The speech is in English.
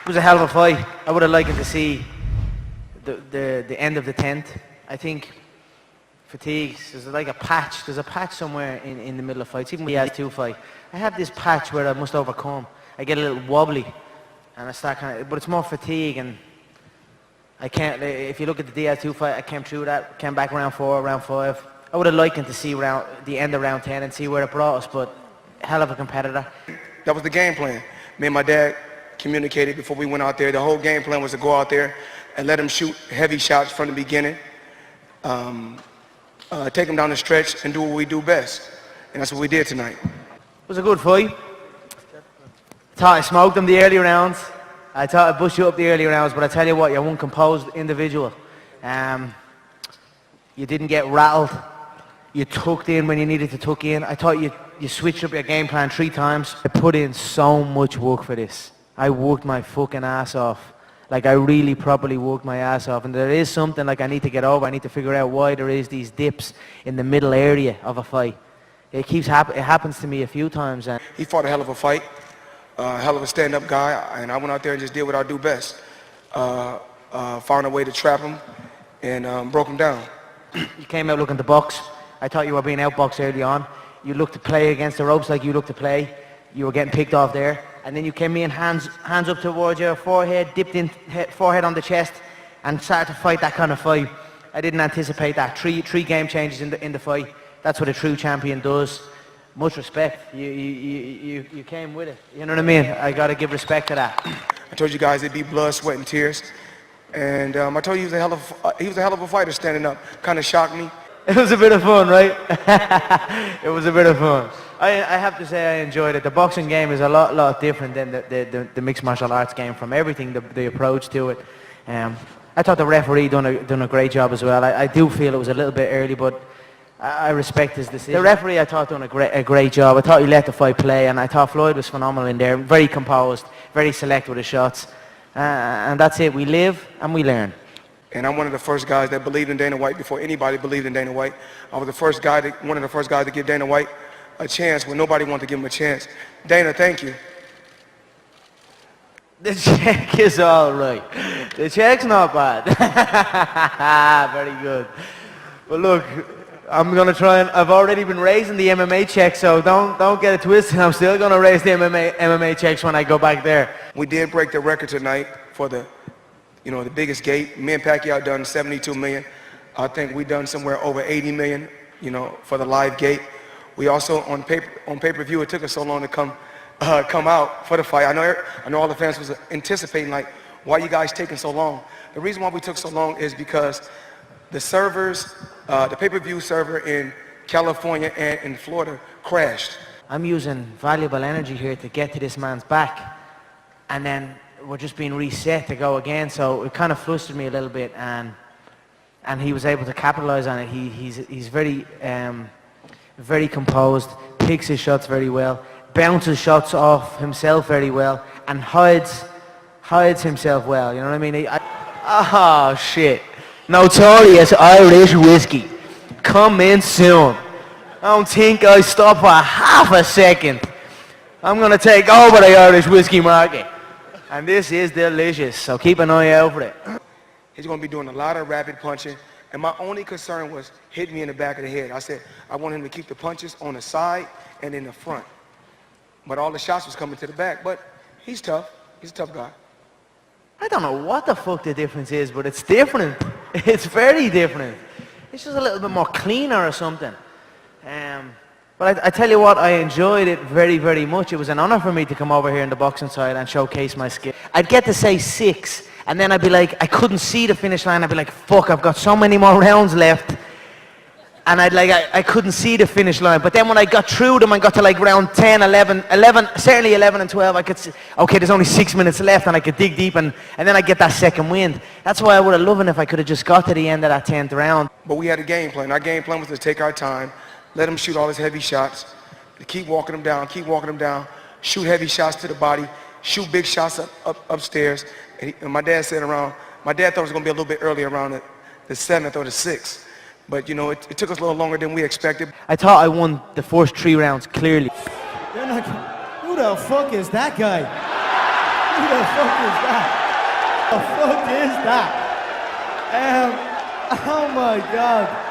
was a hell of a fight. I would have liked to see the end of the 10th. I think fatigues, there's like a patch. There's a patch somewhere in the middle of fights. Even when he has 2 fight, I have this patch where I must overcome. I get a little wobbly, and I start but it's more fatigue, and I can't. If you look at the Diaz 2 fight, I came through that, came back round 4, round 5. I would have liked to see the end of round 10 and see where it brought us, but hell of a competitor. That was the game plan. Me and my dad communicated before we went out there. The whole game plan was to go out there and let him shoot heavy shots from the beginning, take him down the stretch, and do what we do best. And that's what we did tonight. It was a good fight. I thought I smoked him the early rounds. I thought I bushed you up the early rounds, but I tell you what, you're one composed individual. You didn't get rattled. You tucked in when you needed to tuck in. I thought you switched up your game plan 3 times. I put in so much work for this. I worked my fucking ass off. Like, I really properly worked my ass off. And there is something like I need to get over. I need to figure out why there is these dips in the middle area of a fight. It happens to me a few times. And he fought a hell of a fight, a hell of a stand-up guy, and I went out there and just did what I do best. Found a way to trap him and broke him down. You came out looking to box. I thought you were being outboxed early on. You looked to play against the ropes like you looked to play. You were getting picked off there. And then you came in, hands up towards your forehead, dipped in, forehead on the chest, and started to fight that kind of fight. I didn't anticipate that. Three game changes in the fight. That's what a true champion does. Much respect. You came with it. You know what I mean? I got to give respect to that. I told you guys it'd be blood, sweat, and tears. And I told you he was a hell of a fighter standing up. Kind of shocked me. It was a bit of fun, right? It was a bit of fun. I have to say I enjoyed it. The boxing game is a lot different than the mixed martial arts game from everything, the approach to it. I thought the referee done a great job as well. I do feel it was a little bit early, but I respect his decision. The referee, I thought, done a great job. I thought he let the fight play, and I thought Floyd was phenomenal in there. Very composed, very select with his shots. And that's it. We live and we learn. And I'm one of the first guys that believed in Dana White before anybody believed in Dana White. I was one of the first guys to give Dana White a chance when nobody wanted to give him a chance. Dana, thank you. The check is all right. The check's not bad. Very good. Well, look, I'm gonna try and I've already been raising the MMA check, so don't get it twisted. I'm still gonna raise the MMA checks when I go back there. We did break the record tonight for the biggest gate. Me and Pacquiao done 72 million. I think we done somewhere over 80 million, for the live gate. We also on pay-per-view. It took us so long to come out for the fight. I know all the fans was anticipating, like, why you guys taking so long? The reason why we took so long is because the servers, the pay-per-view server in California and in Florida crashed. I'm using valuable energy here to get to this man's back, and then we're just being reset to go again. So it kind of flustered me a little bit, and he was able to capitalize on it. He's very composed, picks his shots very well, bounces shots off himself very well, and hides himself well. You know what I mean? Oh shit! Notorious Irish whiskey, come in soon. I don't think I stop for half a second. I'm gonna take over the Irish whiskey market. And this is delicious, so keep an eye out for it. He's going to be doing a lot of rapid punching, and my only concern was hitting me in the back of the head. I said I want him to keep the punches on the side and in the front. But all the shots was coming to the back, but he's tough. He's a tough guy. I don't know what the fuck the difference is, but it's different. It's very different. It's just a little bit more cleaner or something. But I tell you what, I enjoyed it very, very much. It was an honor for me to come over here in the boxing side and showcase my skill. I'd get to say 6, and then I'd be like, I couldn't see the finish line. I'd be like, fuck, I've got so many more rounds left. And I couldn't see the finish line. But then when I got through them, I got to like round 10, 11, certainly 11 and 12, I could see, okay, there's only 6 minutes left, and I could dig deep, and then I get that second wind. That's why I would have loved it if I could have just got to the end of that 10th round. But we had a game plan. Our game plan was to take our time, let him shoot all his heavy shots, keep walking him down, shoot heavy shots to the body, shoot big shots upstairs. And my dad thought it was going to be a little bit earlier, around the 7th or the 6th. But, it took us a little longer than we expected. I thought I won the first 3 rounds clearly. Who the fuck is that guy? Who the fuck is that? The fuck is that? Oh my God.